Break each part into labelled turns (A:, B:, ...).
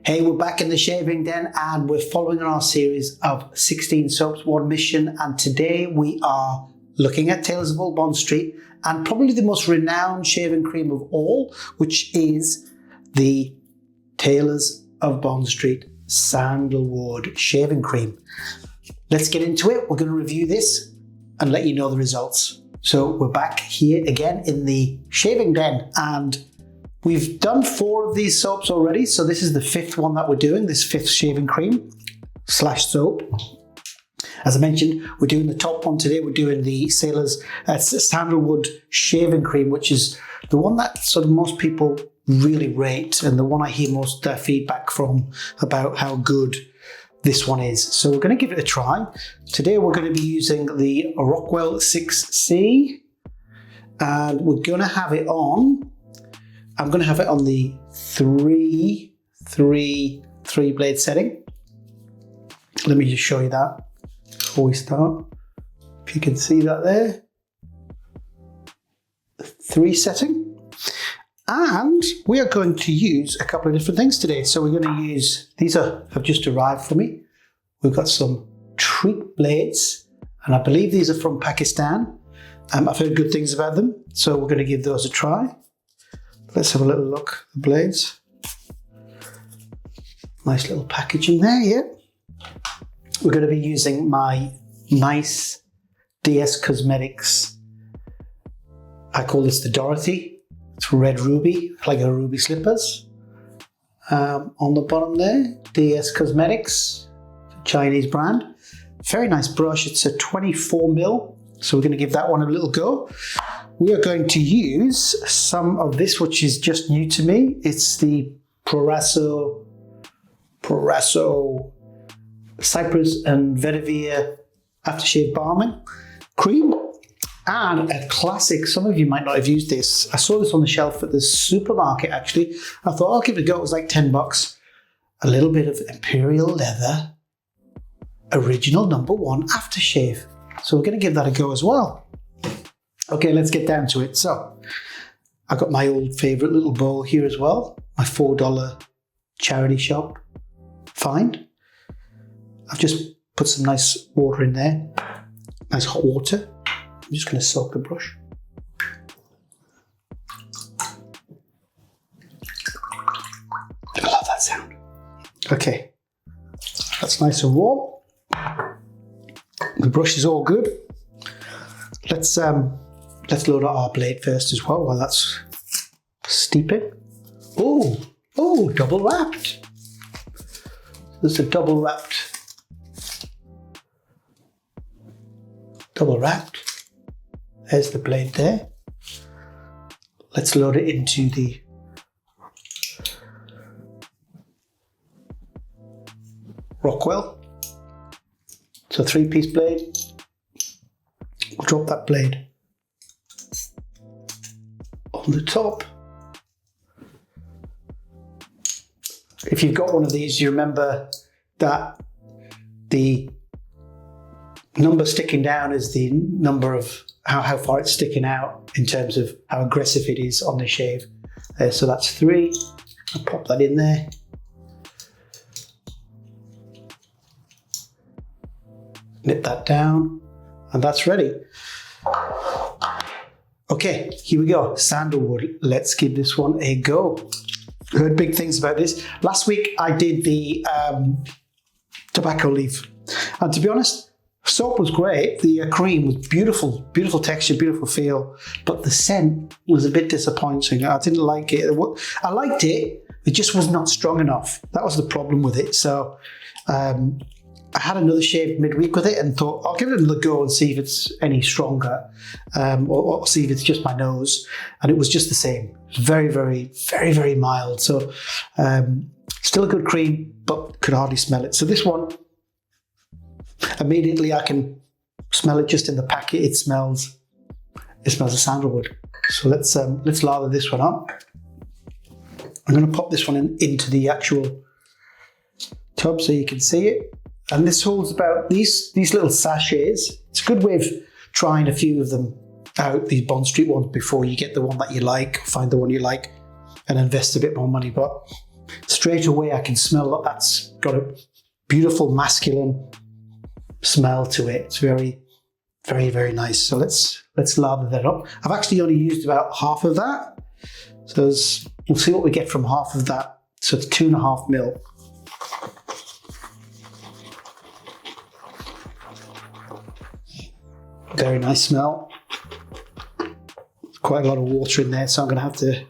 A: Hey, we're back in the shaving den and we're following on our series of 16 soaps, one mission. And today we are looking at Taylors of Old Bond Street and probably the most renowned shaving cream of all, which is the Taylors of Bond Street Sandalwood shaving cream. Let's get into it. We're going to review this and let you know the results. So we're back here again in the shaving den and we've done 4 of these soaps already, so this is the 5th one that we're doing, this 5th shaving cream / soap. As I mentioned, we're doing the top one today. We're doing the Sailor's Sandalwood shaving cream, which is the one that sort of most people really rate and the one I hear most feedback from about how good this one is. So we're going to give it a try. Today we're going to be using the Rockwell 6C and we're going to have it on. I'm going to have it on the 3 blade setting. Let me just show you that before we start. If you can see that there. 3 setting. And we are going to use a couple of different things today. So we're going to use, these have just arrived for me. We've got some treat blades and I believe these are from Pakistan. I've heard good things about them. So we're going to give those a try. Let's have a little look at the blades. Nice little packaging there, yeah. We're going to be using my nice DS Cosmetics. I call this the Dorothy. It's red ruby, like a ruby slippers. On the bottom there, DS Cosmetics, Chinese brand. Very nice brush. It's a 24 mil. So we're going to give that one a little go. We are going to use some of this, which is just new to me. It's the Proraso Cypress and Vetiver Aftershave Balming Cream. And a classic, some of you might not have used this. I saw this on the shelf at the supermarket actually. I thought, I'll give it a go. It was like 10 bucks. A little bit of Imperial Leather Original #1 Aftershave. So we're going to give that a go as well. Okay, let's get down to it. So I've got my old favorite little bowl here as well. My $4 charity shop find. I've just put some nice water in there. Nice hot water. I'm just going to soak the brush. I love that sound. Okay, that's nice and warm. The brush is all good. Let's load out our blade first as well while that's steeping. Oh, double wrapped. There's a double wrapped. There's the blade there. Let's load it into the Rockwell. So 3-piece blade. We'll drop that blade on the top. If you've got one of these, you remember that the number sticking down is the number of how far it's sticking out in terms of how aggressive it is on the shave. So that's 3. I'll pop that in there. Nip that down, and that's ready. Okay, here we go. Sandalwood. Let's give this one a go. Heard big things about this. Last week I did the tobacco leaf, and to be honest, soap was great. The cream was beautiful, beautiful texture, beautiful feel, but the scent was a bit disappointing. I didn't like it. I liked it, it just was not strong enough. That was the problem with it. So I had another shave midweek with it and thought, I'll give it another go and see if it's any stronger or see if it's just my nose. And it was just the same. Very, very, very, very mild. So still a good cream, but could hardly smell it. So this one, immediately I can smell it just in the packet. It smells of sandalwood. So let's lather this one up. I'm going to pop this one into the actual tub so you can see it. And this holds about these little sachets. It's a good way of trying a few of them out, these Bond Street ones, before you get the one that you like, find the one you like and invest a bit more money. But straight away I can smell that that's got a beautiful masculine smell to it. It's very, very, very nice. So let's lather that up. I've actually only used about half of that. So we'll see what we get from half of that. So it's 2.5 mil. Very nice smell. Quite a lot of water in there, so I'm going to have to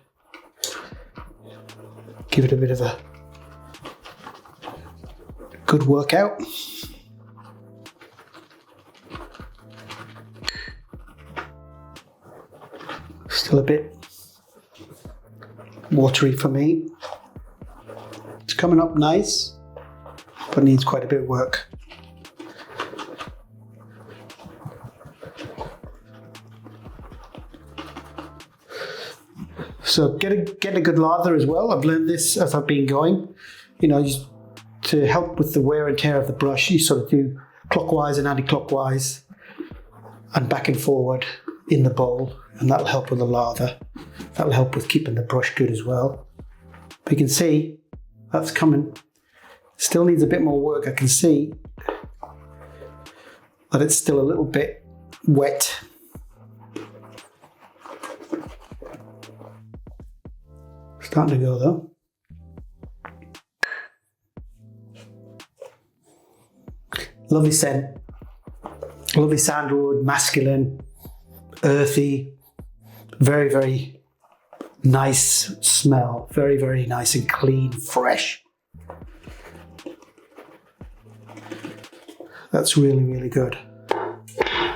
A: give it a bit of a good workout. Still a bit watery for me. It's coming up nice, but needs quite a bit of work. So get a good lather as well. I've learned this as I've been going. You know, to help with the wear and tear of the brush, you sort of do clockwise and anti-clockwise and back and forward in the bowl, and that'll help with the lather. That'll help with keeping the brush good as well. But you can see that's coming. Still needs a bit more work. I can see that it's still a little bit wet. Starting to go though. Lovely scent. Lovely sandalwood, masculine, earthy, very, very nice smell. Very, very nice and clean, fresh. That's really, really good.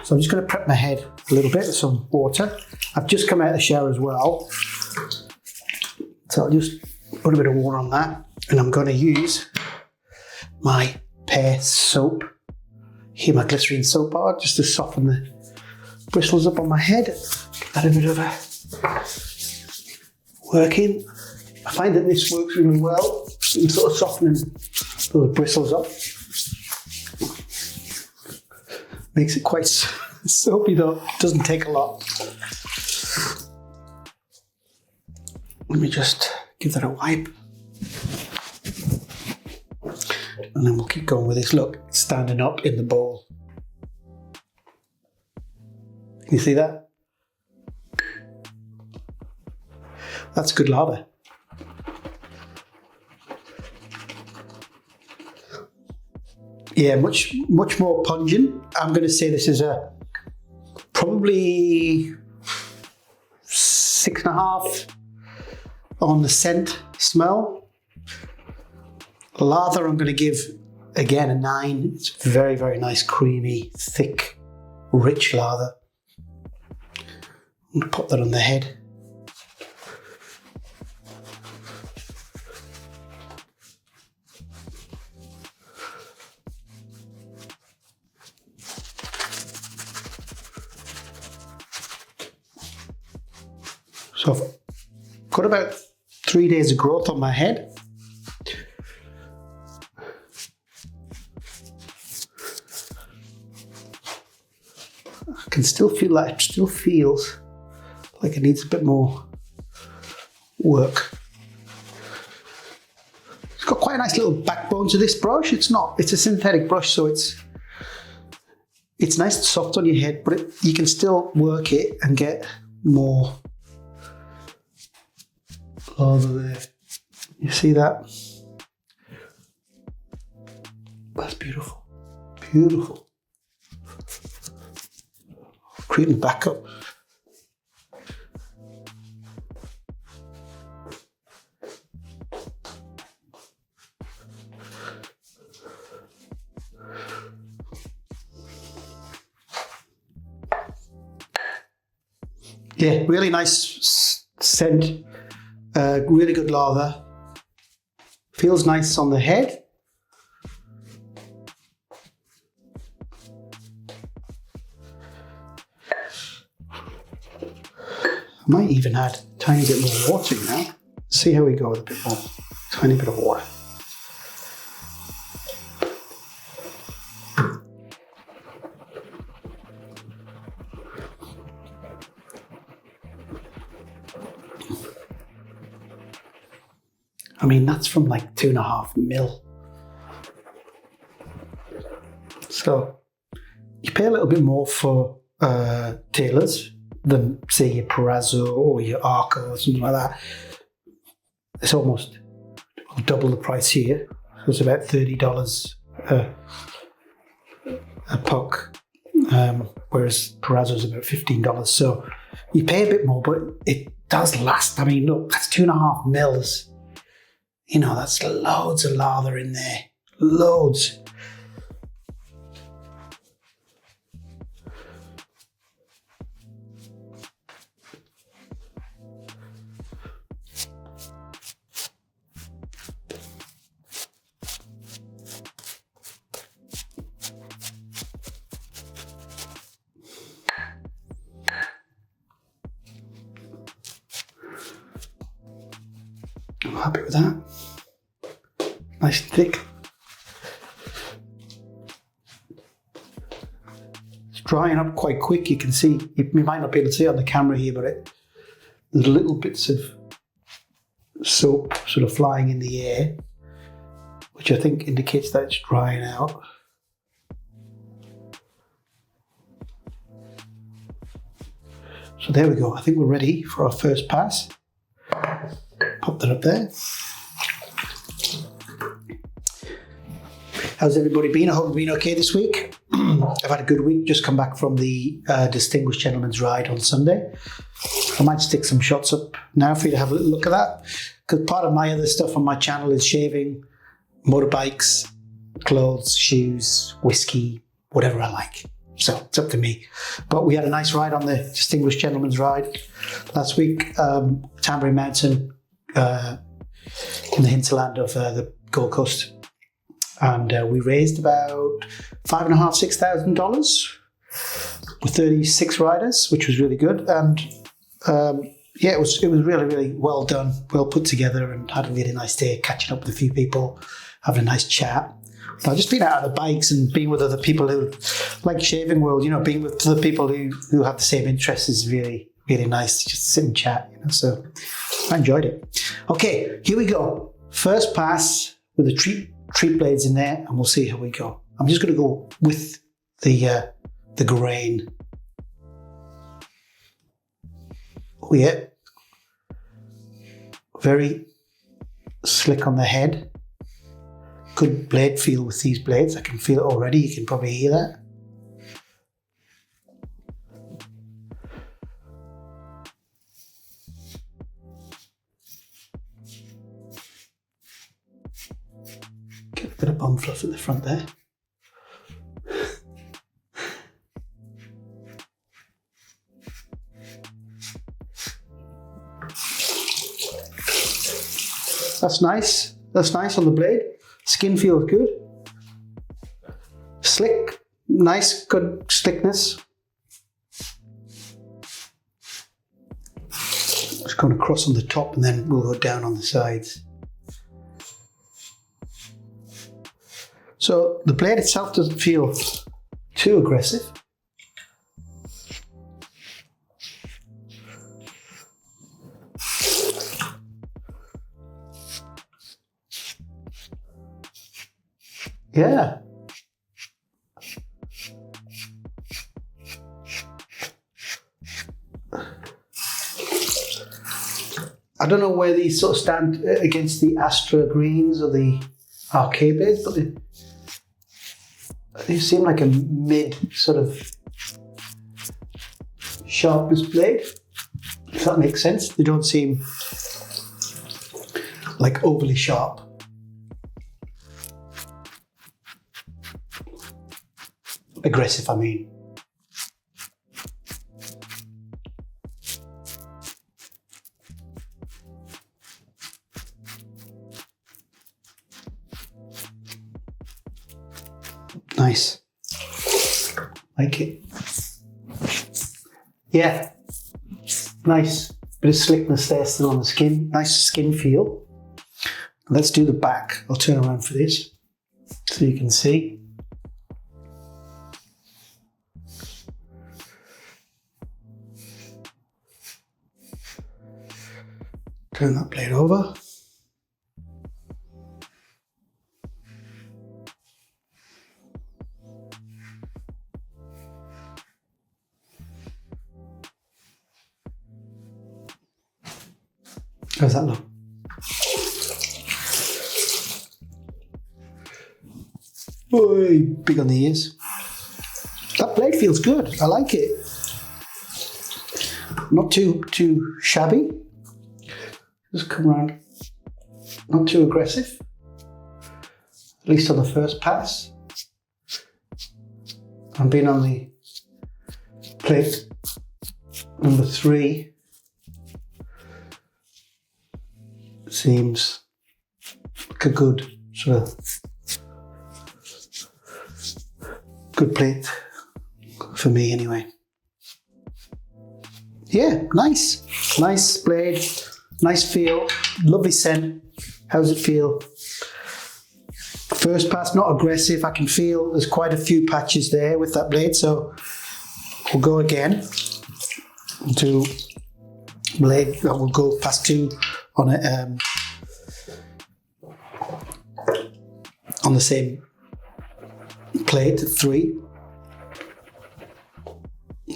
A: So I'm just going to prep my head a little bit with some water. I've just come out of the shower as well. So I'll just put a bit of water on that, and I'm going to use my pear soap, here my glycerine soap bar, just to soften the bristles up on my head. Give that a bit of a work in. I find that this works really well in sort of softening those bristles up. Makes it quite soapy though, it doesn't take a lot. Let me just give that a wipe. And then we'll keep going with this. Look, it's standing up in the bowl. Can you see that? That's good lather. Yeah, much more pungent. I'm going to say this is a probably 6.5 on the scent smell. Lather, I'm going to give again a 9. It's very, very nice, creamy, thick, rich lather. I'm going to pop that on the head. So I've got about 3 days of growth on my head. I can still feel that it still feels like it needs a bit more work. It's got quite a nice little backbone to this brush. It's a synthetic brush, so it's nice and soft on your head, but you can still work it and get more lather there. You see that? That's beautiful. Beautiful. Creeping back up. Yeah, really nice scent. Really good lather. Feels nice on the head. I might even add a tiny bit more water now. See how we go with a bit more. Tiny bit of water. I'm mean, that's from like 2.5 mil. So you pay a little bit more for tailors than, say, your Perazzo or your Arco or something like that. It's almost double the price here. So it's about $30 a puck, whereas Perazzo's about $15. So you pay a bit more, but it does last. I mean, look, that's 2.5 mils. You know, that's loads of lather in there. Loads. I'm happy with that. Nice and thick. It's drying up quite quick. You can see, you might not be able to see it on the camera here, but there's little bits of soap sort of flying in the air, which I think indicates that it's drying out. So there we go. I think we're ready for our first pass. Pop that up there. How's everybody been? I hope you've been okay this week. I've had a good week. Just come back from the Distinguished Gentleman's Ride on Sunday. I might stick some shots up now for you to have a little look at that, because part of my other stuff on my channel is shaving, motorbikes, clothes, shoes, whiskey, whatever I like. So it's up to me. But we had a nice ride on the Distinguished Gentleman's Ride last week, Tambury Mountain, in the hinterland of the Gold Coast. And we raised about $5,500–6,000 with 36 riders, which was really good. And yeah, it was really, really well done, well put together, and had a really nice day catching up with a few people, having a nice chat. I've just been out on the bikes and being with other people who like Shaving World, you know, being with other people who have the same interests is really, really nice to just sit and chat, you know, so I enjoyed it. Okay, here we go. First pass with the treat blades in there, and we'll see how we go. I'm just going to go with the grain. Oh yeah, very slick on the head. Good blade feel with these blades. I can feel it already. You can probably hear that. Get a bit of bum fluff at the front there. That's nice. That's nice on the blade. Skin feels good. Slick, nice, good slickness. Just going across on the top, and then we'll go down on the sides. So the blade itself doesn't feel too aggressive. Yeah. I don't know where these sort of stand against the Astra Greens or the Arcade blades, but they seem like a mid sort of sharpness blade, if that makes sense. They don't seem like overly sharp. Aggressive, I mean. Nice. Like it. Yeah. Nice. Bit of slickness there still on the skin. Nice skin feel. Let's do the back. I'll turn around for this so you can see. Turn that blade over. How's that look? Oy, big on the ears. That blade feels good. I like it. Not too shabby. Just come around. Not too aggressive. At least on the first pass. I've been on the plate number 3. Seems like a good sort of good plate for me anyway. Yeah, nice blade, nice feel, lovely scent. How does it feel? First pass, not aggressive. I can feel there's quite a few patches there with that blade, so we'll go again to blade. We'll go past 2 on it on the same plate, 3.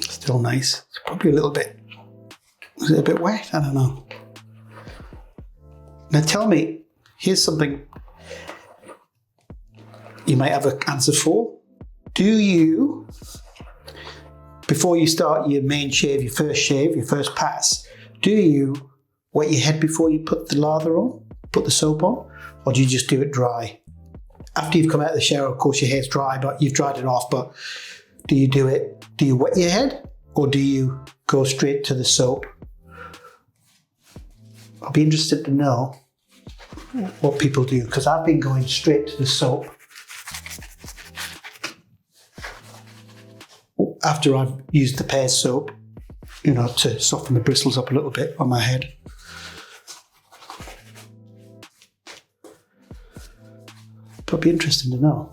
A: Still nice. It's probably a little bit. Is it a bit wet? I don't know. Now tell me, here's something you might have an answer for. Do you, before you start your main shave, your first pass, do you wet your head before you put the lather on, put the soap on, or do you just do it dry? After you've come out of the shower, of course your hair's dry, but you've dried it off, but do you do it, do you wet your head, or do you go straight to the soap? I'll be interested to know what people do, because I've been going straight to the soap after I've used the Pears soap, you know, to soften the bristles up a little bit on my head. But it'd be interesting to know.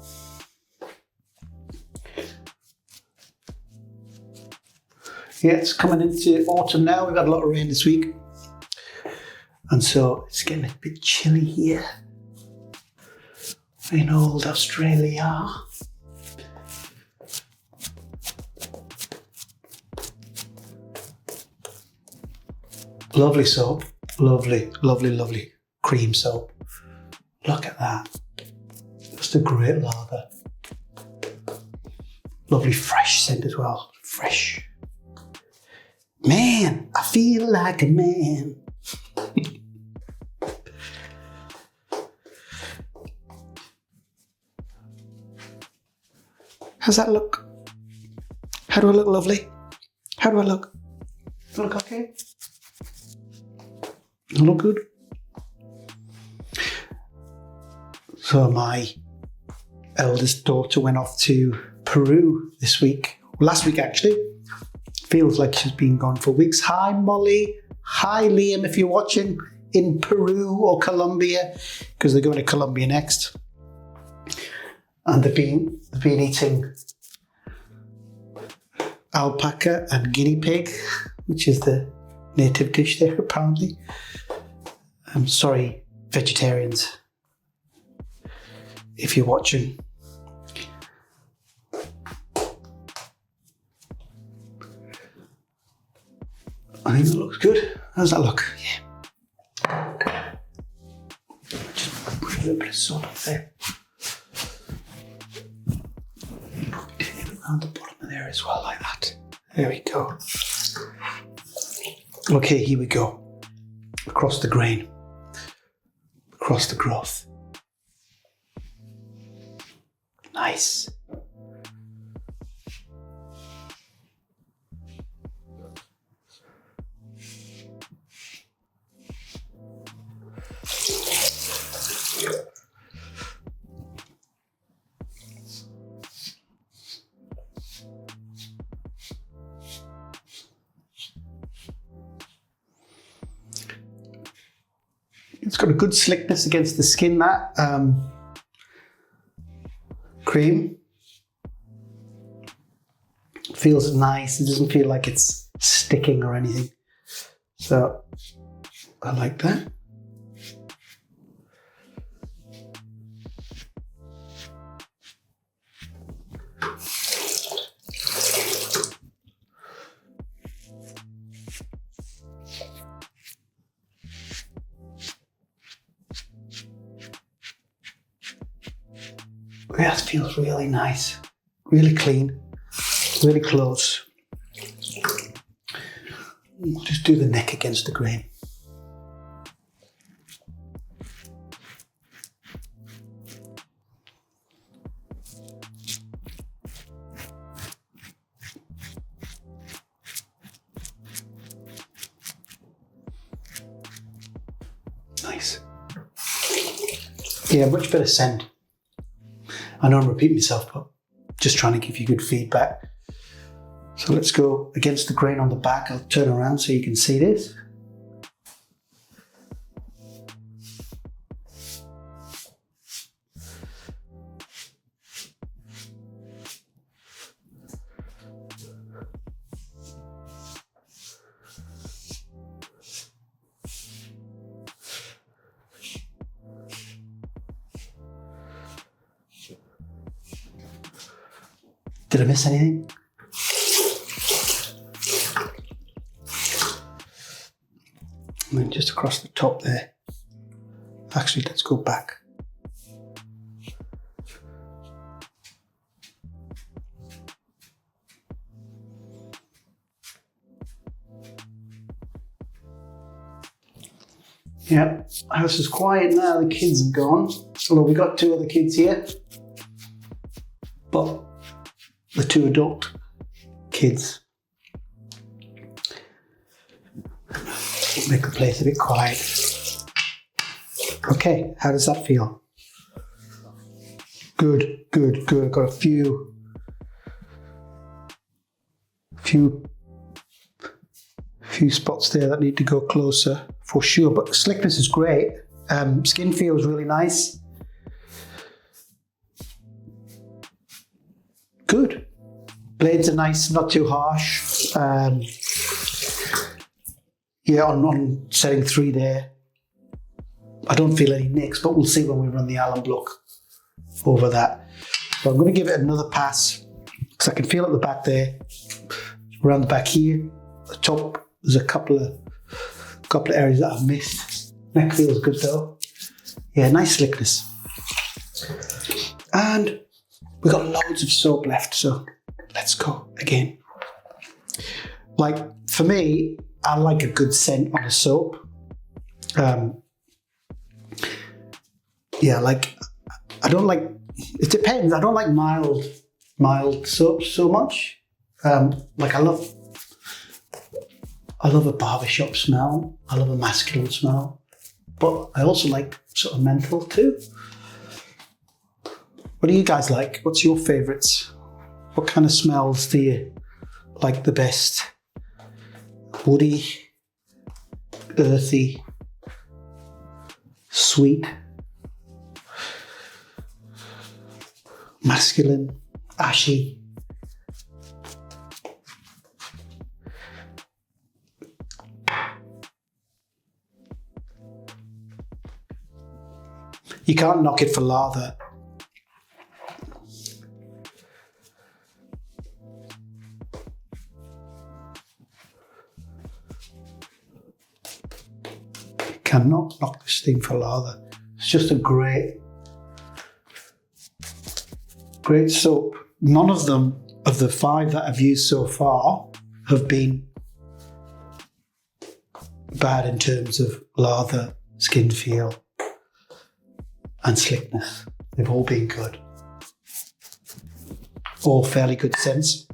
A: Yeah, it's coming into autumn now. We've had a lot of rain this week. And so it's getting a bit chilly here in old Australia. Lovely soap. Lovely, lovely, lovely cream soap. Look at that. Just a great lather. Lovely fresh scent as well. Fresh. Man, I feel like a man. How's that look? How do I look, lovely? How do I look? Do I look okay? I look good? So my eldest daughter went off to Peru this week. Last week, actually. Feels like she's been gone for weeks. Hi, Molly. Hi, Liam, if you're watching in Peru or Colombia, because they're going to Colombia next. And they've been eating alpaca and guinea pig, which is the native dish there, apparently. I'm sorry, vegetarians, if you're watching. I think that looks good. How's that look? Yeah. Just put a little bit of salt up there. Around the bottom of there as well, like that. There we go. Okay, here we go. Across the grain. Across the growth. Nice. It's got a good slickness against the skin, that cream. Feels nice. It doesn't feel like it's sticking or anything. So I like that. That feels really nice, really clean, really close. Just do the neck against the grain. Nice. Yeah, much better scent. I know I'm repeating myself, but just trying to give you good feedback. So let's go against the grain on the back. I'll turn around so you can see this. Did I miss anything? And then just across the top there. Actually, let's go back. Yeah, house is quiet now, the kids have gone. Although we got 2 other kids here. But the 2 adult kids make the place a bit quiet. Okay, how does that feel? Good, good, good. I've got a few spots there that need to go closer for sure, but the slickness is great. Skin feels really nice. Good. Blades are nice, not too harsh. Yeah, on setting 3 there, I don't feel any nicks, but we'll see when we run the Allen block over that. So I'm going to give it another pass because I can feel at the back there, around the back here, the top. There's a couple of areas that I've missed. Neck feels good though. Yeah, nice slickness. And we've got loads of soap left, so let's go again. Like, for me, I like a good scent on a soap. Yeah, like, I don't like, it depends. I don't like mild soaps so much. Like, I love a barbershop smell. I love a masculine smell. But I also like sort of menthol too. What do you guys like? What's your favourites? What kind of smells do you like the best? Woody, earthy, sweet, masculine, ashy. You can't knock it for lather. Cannot knock this thing for lather. It's just a great soap. None of them, of the 5 that I've used so far, have been bad in terms of lather, skin feel, and slickness. They've all been good. All fairly good scents.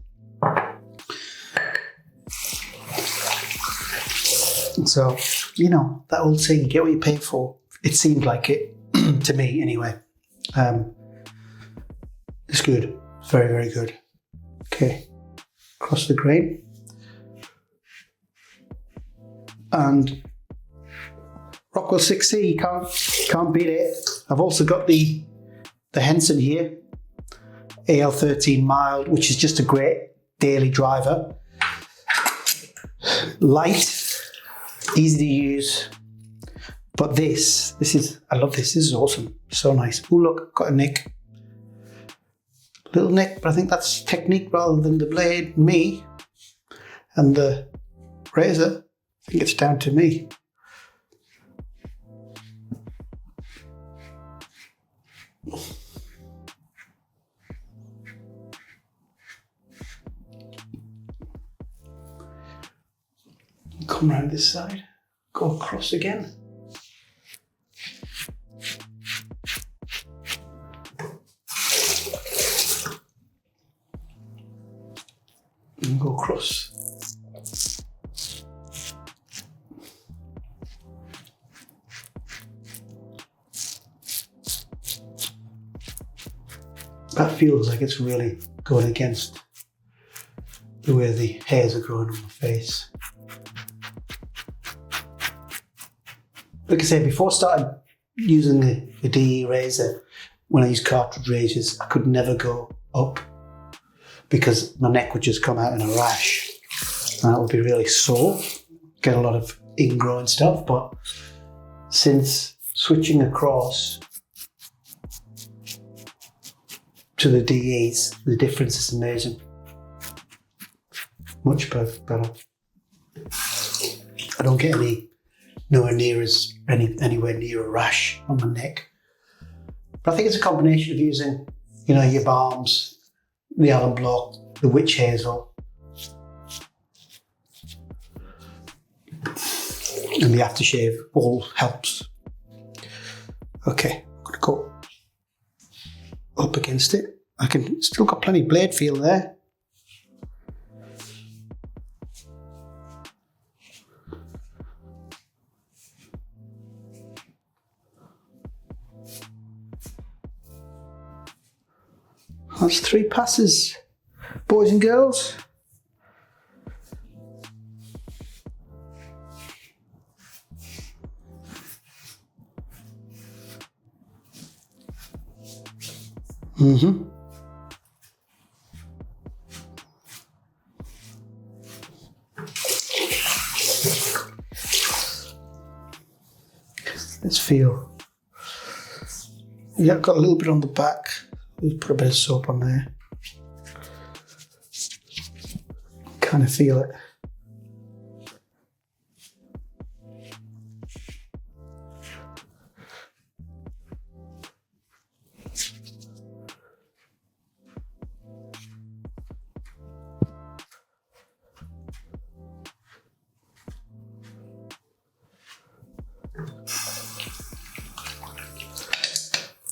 A: So, you know, that old saying, you get what you pay for. It seemed like it, to me anyway. It's good. It's very, very good. Okay, across the grain. And Rockwell 6C, can't beat it. I've also got the Henson here, AL13 Mild, which is just a great daily driver. Light, easy to use. But this is, I love this. This is awesome. So nice. Oh, look, got a nick. Little nick, but I think that's technique rather than the blade. Me and the razor, I think it's down to me. Come around this side, go across again. And go across. That feels like it's really going against the way the hairs are growing on my face. Like I said, before I started using the DE razor, when I used cartridge razors, I could never go up because my neck would just come out in a rash. And that would be really sore, get a lot of ingrowing stuff. But since switching across to the DEs, the difference is amazing. Much better. I don't get anywhere near a rash on my neck. But I think it's a combination of using, your balms, the alum block, the witch hazel, and the aftershave all helps. Okay, I'm gonna go up against it. I can still got plenty of blade feel there. That's 3 passes, boys and girls. Let's feel. Yeah, I've got a little bit on the back. We'll put a bit of soap on there. Kind of feel it.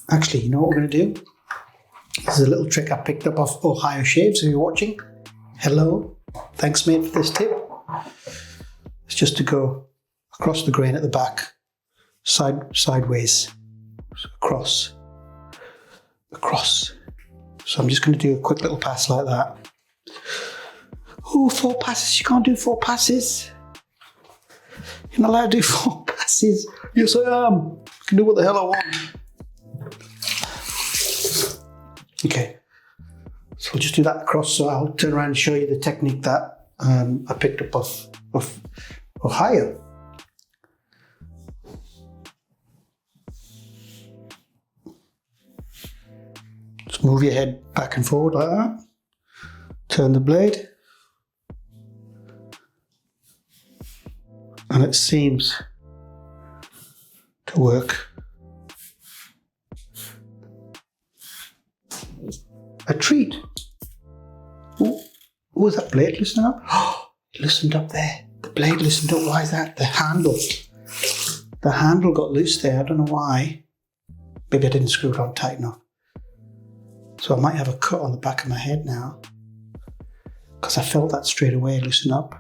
A: Actually, you know what we're going to do? This is a little trick I picked up off Ohio Shaves. If you're watching, hello. Thanks, mate, for this tip. It's just to go across the grain at the back, sideways, so across. So I'm just going to do a quick little pass like that. Oh, 4 passes. You can't do 4 passes. You're not allowed to do 4 passes. Yes, I am. I can do what the hell I want. Okay, so we'll just do that across. So I'll turn around and show you the technique that I picked up off Ohio. Just move your head back and forward like that. Turn the blade. And it seems to work. A treat. Oh, is that blade loosening up? Oh, it loosened up there. The blade loosened up. Why is that? The handle got loose there. I don't know why. Maybe I didn't screw it on tight enough. So I might have a cut on the back of my head now, because I felt that straight away loosen up.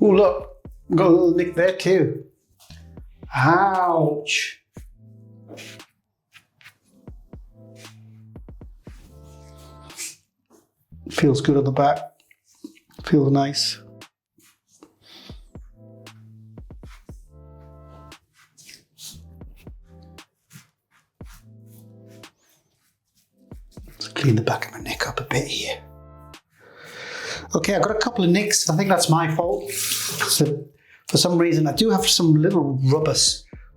A: Oh, look, got a little nick there too. Ouch. Feels good on the back. Feels nice. Let's clean the back of my neck up a bit here. Okay, I've got a couple of nicks. I think that's my fault. So for some reason, I do have some little rubber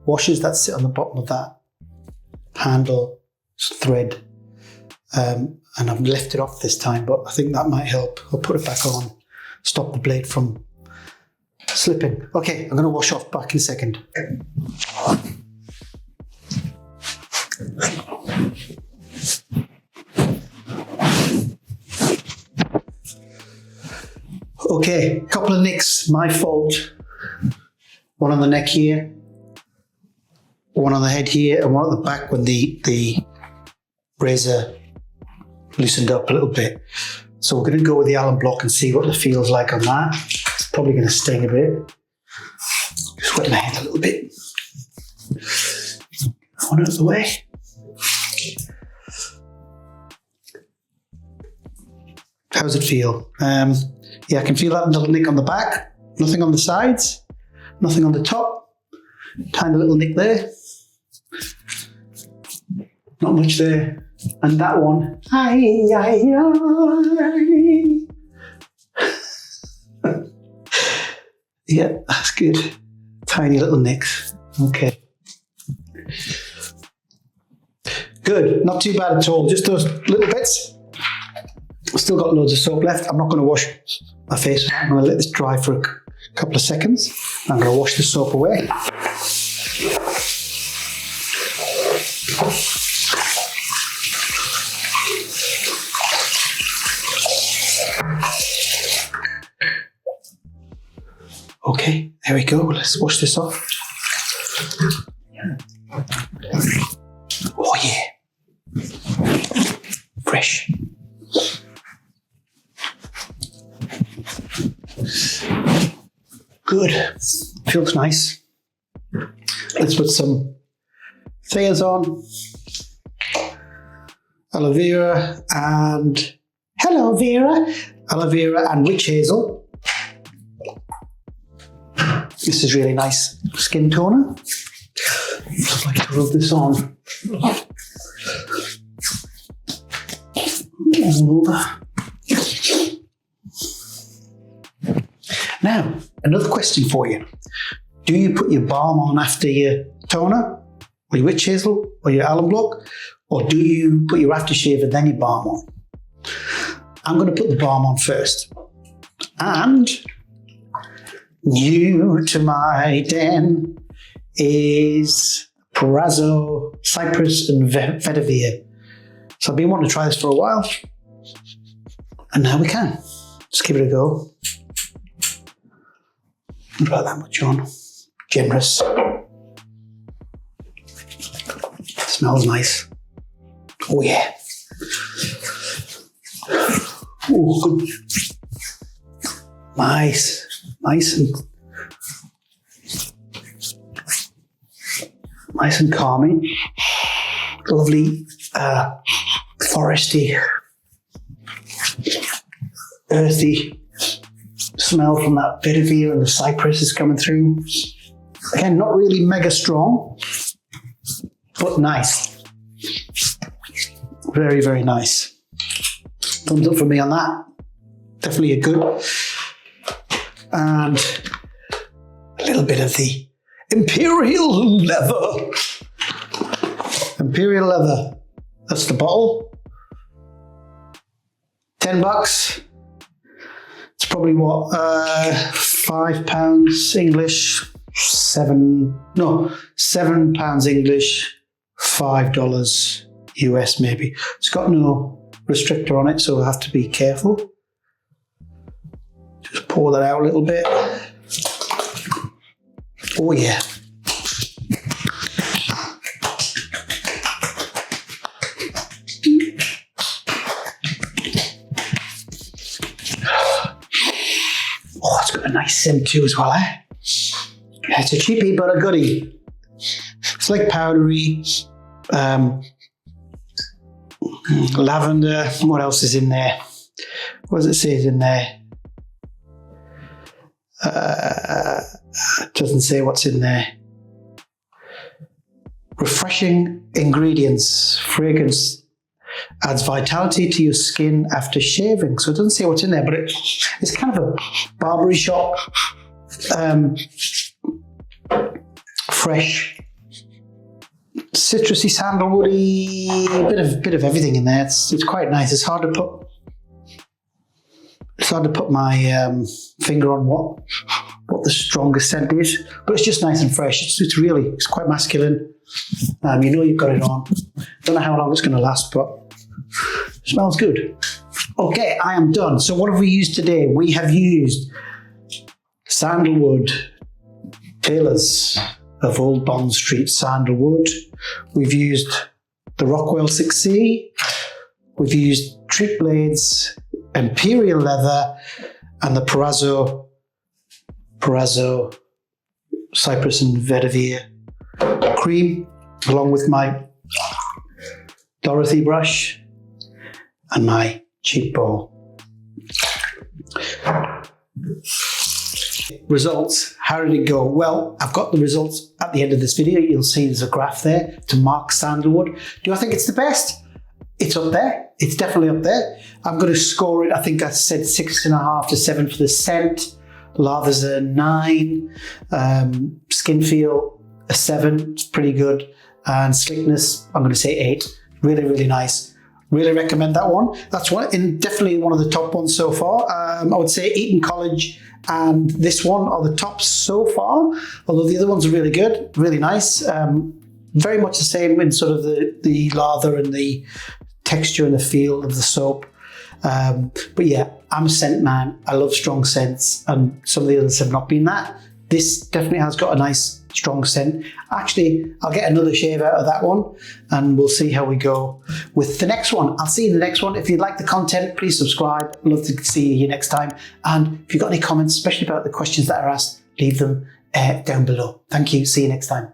A: washers that sit on the bottom of that handle thread. And I've left it off this time, but I think that might help. I'll put it back on, stop the blade from slipping. Okay, I'm going to wash off back in a second. Okay, couple of nicks, my fault. One on the neck here, one on the head here, and one at the back when the razor loosened up a little bit. So we're going to go with the Allen block and see what the feel's like on that. It's probably going to sting a bit. Just wet my head a little bit. One out of the way. How does it feel? Yeah, I can feel that little nick on the back. Nothing on the sides. Nothing on the top. Tiny little nick there. Not much there. And that one. Aye, aye, aye. Yeah, that's good. Tiny little nicks. Okay. Good. Not too bad at all. Just those little bits. Still got loads of soap left. I'm not going to wash my face. I'm going to let this dry for a couple of seconds. I'm going to wash the soap away. Okay, there we go. Let's wash this off. Oh yeah. Fresh. Good. Feels nice. Let's put some thayers on. Aloe vera and hello Vera. Aloe vera and witch hazel. This is really nice skin toner. Just like to rub this on all over. Now, another question for you. Do you put your balm on after your toner, or your witch hazel, or your alum block, or do you put your aftershave and then your balm on? I'm going to put the balm on first. And new to my den is Prazo, Cypress and Vetiver. So I've been wanting to try this for a while, and now we can. Just give it a go. Not about that much on. Generous. Smells nice. Oh yeah. Oh, good. Nice and calming. Lovely, foresty, earthy smell from that vetiver and the cypress is coming through. Again, not really mega strong, but nice. Very, very nice. Thumbs up for me on that. Definitely a good. And a little bit of the Imperial Leather. Imperial Leather. That's the bottle. $10. It's probably what, £5 English, £7 English, $5 US maybe. It's got no restrictor on it, so we'll have to be careful. Just pour that out a little bit. Oh yeah. Oh, it's got a nice scent too as well, eh? Yeah, it's a cheapie but a goodie. It's like powdery, lavender. What else is in there? What does it say is in there? It doesn't say what's in there. Refreshing ingredients. Fragrance adds vitality to your skin after shaving. So it doesn't say what's in there, but it's kind of a barberry shop, fresh, citrusy, sandalwoody, bit of everything in there. It's quite nice. It's hard to put my finger on what what the strongest scent is, but it's just nice and fresh. It's quite masculine. You know you've got it on. Don't know how long it's going to last, but it smells good. Okay, I am done. So what have we used today? We have used Sandalwood Tailors of Old Bond Street Sandalwood. We've used the Rockwell 6C. We've used Trick Blades, Imperial Leather, and the Perazzo Cypress and Vetiver cream, along with my Dorothy brush and my cheap bowl. Results, how did it go? Well, I've got the results at the end of this video. You'll see there's a graph there to mark Sandalwood. Do I think it's the best? It's up there. It's definitely up there. I'm going to score it. I think I said 6.5 to 7 for the scent. Lather's a 9. Skin feel a 7. It's pretty good. And slickness, I'm going to say 8. Really, really nice. Really recommend that one. That's definitely one of the top ones so far. I would say Eton College and this one are the tops so far, although the other ones are really good, really nice. Very much the same in sort of the lather and the texture and the feel of the soap. But yeah, I'm a scent man. I love strong scents, and some of the others have not been that. This definitely has got a nice strong scent. Actually, I'll get another shave out of that one and we'll see how we go with the next one. I'll see you in the next one. If you like the content, please subscribe. I'd love to see you next time. And if you've got any comments, especially about the questions that are asked, leave them down below. Thank you. See you next time.